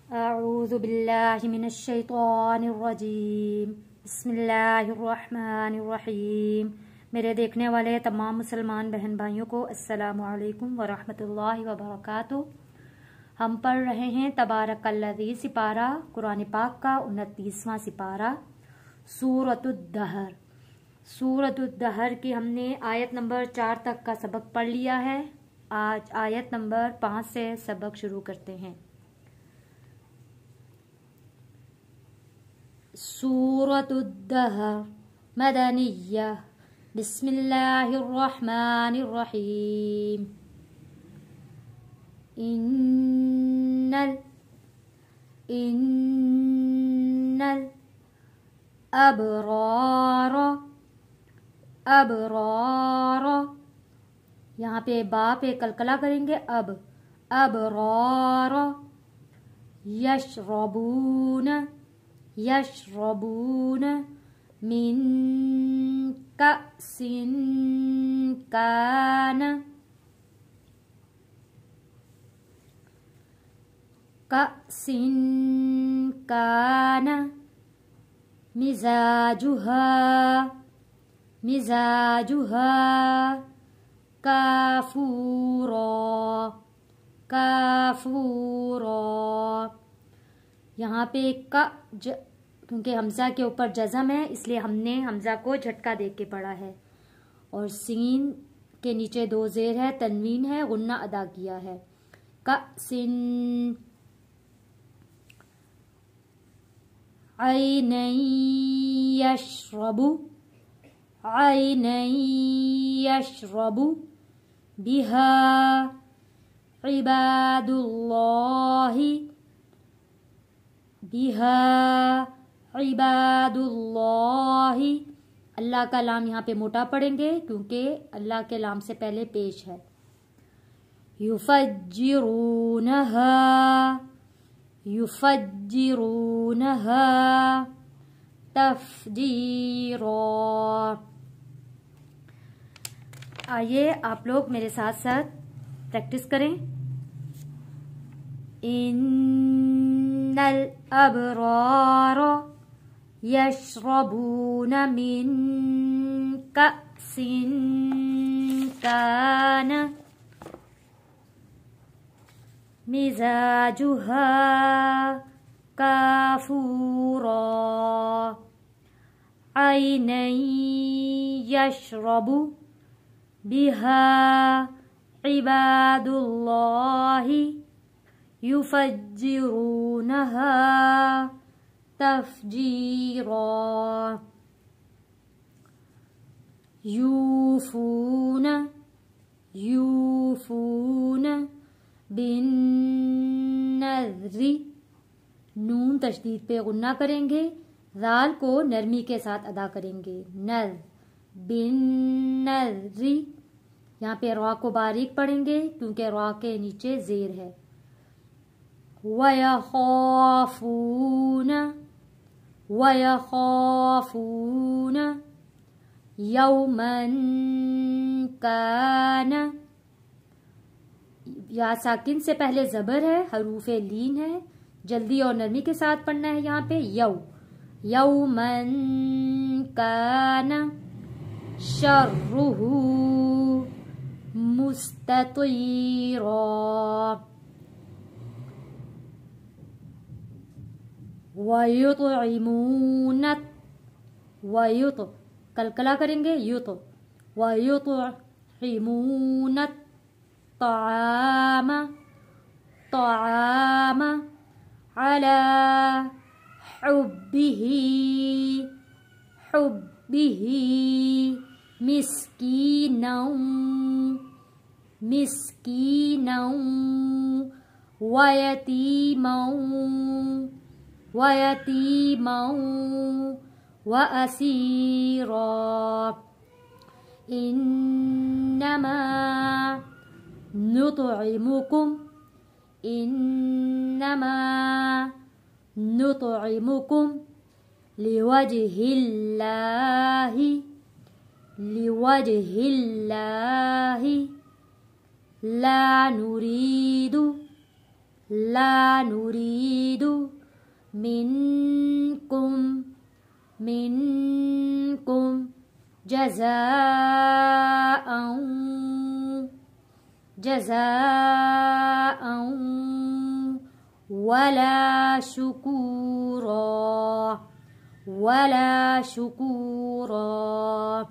अऊज़ु बिल्लाहि मिनश्शैतानिर्रजीम बिस्मिल्लाहिर्रहमानिर्रहीम। मेरे देखने वाले तमाम मुसलमान बहन भाइयों को अस्सलामु अलैकुम वरहमतुल्लाहि वबरकातुहू। हम पढ़ रहे हैं तबारकल्लज़ी सिपारा कुरान पाक का 29वां सिपारा सूरतुद्दहर। सूरतुद्दहर की हमने आयत नंबर 4 तक का सबक पढ़ लिया है। आज आयत नंबर 5 से सबक शुरू करते हैं। सूरतुद्दहर मदनिया। बिस्मिल्लाहिर्रहमानिर्रहीम। इन्नल अबरार यहाँ पे बा पे कलकला करेंगे। अबरार यशरबून मिन कअसिन कान मिजाजुहा काफूरा। यहाँ पे क्योंकि हमजा के ऊपर जज़म है इसलिए हमने हमजा को झटका दे के पढ़ा है और सीन के नीचे 2 ज़ेर है, तनवीन है, गुन्ना अदा किया है। कसिन ऐनन यशरबु बिहा इबादुल्लाहि। अल्लाह का लाम यहाँ पे मोटा पढ़ेंगे क्योंकि अल्लाह के लाम से पहले पेश है। युफज्जिरूनहा तफजीरा। आइए आप लोग मेरे साथ साथ प्रैक्टिस करें। इन्नल अबरार यशरबून मिन कअसिन कान मिजाजुहा काफूरा। ऐनन यशरबु बिहा इबादुल्लाहि युफज्जिरूनहा तफजीरा। यूफून बिन्नज़्रि। नून तशदीद पे गुन्ना करेंगे, ज़ाल को नरमी के साथ अदा करेंगे। बिन्नज़्रि यहाँ पे रॉ को बारीक पढ़ेंगे क्योंकि रॉ के नीचे ज़ेर है। वयख़ाफ़ून यौमन कान। या साकिन से पहले ज़बर है, हरूफे लीन है, जल्दी और नरमी के साथ पढ़ना है। यहाँ पे यौमन कान शर्रुहु मुस्ततीरा। वयुत कलकला करेंगे। वयुतइमून ताम अला हुब्बिही मिस्कीनौ वयतीमौ व असीरा। इन्नमा नुतइमुकुम लिवजहिल्लाहि ला नुरीदु لا نريد منكم جزاء ولا شکورا.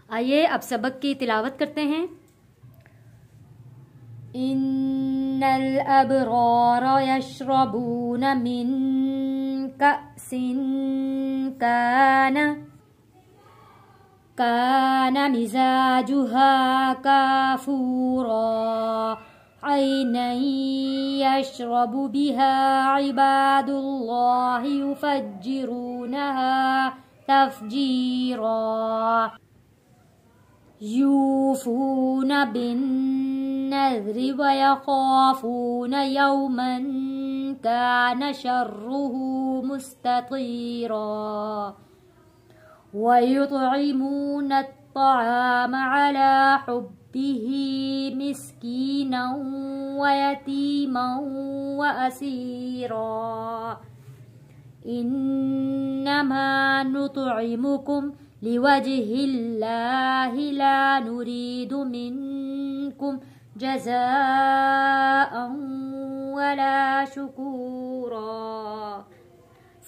آئیے اب سبق کی تلاوت کرتے ہیں. ان الابرار یشربون من کأس کان مزاجها کافورا عینا یشرب بها عباد اللہ یفجرونها تفجیرا یوفون بالنذر ویخافون یوما کان شره مستطیرا ويطعمون الطعام على حبه مسكينا ويتيما وأسيرا إنما نطعمكم لوجه الله لا نريد منكم جزاء ولا شكورا.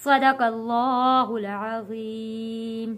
صدق اللہ العظیم.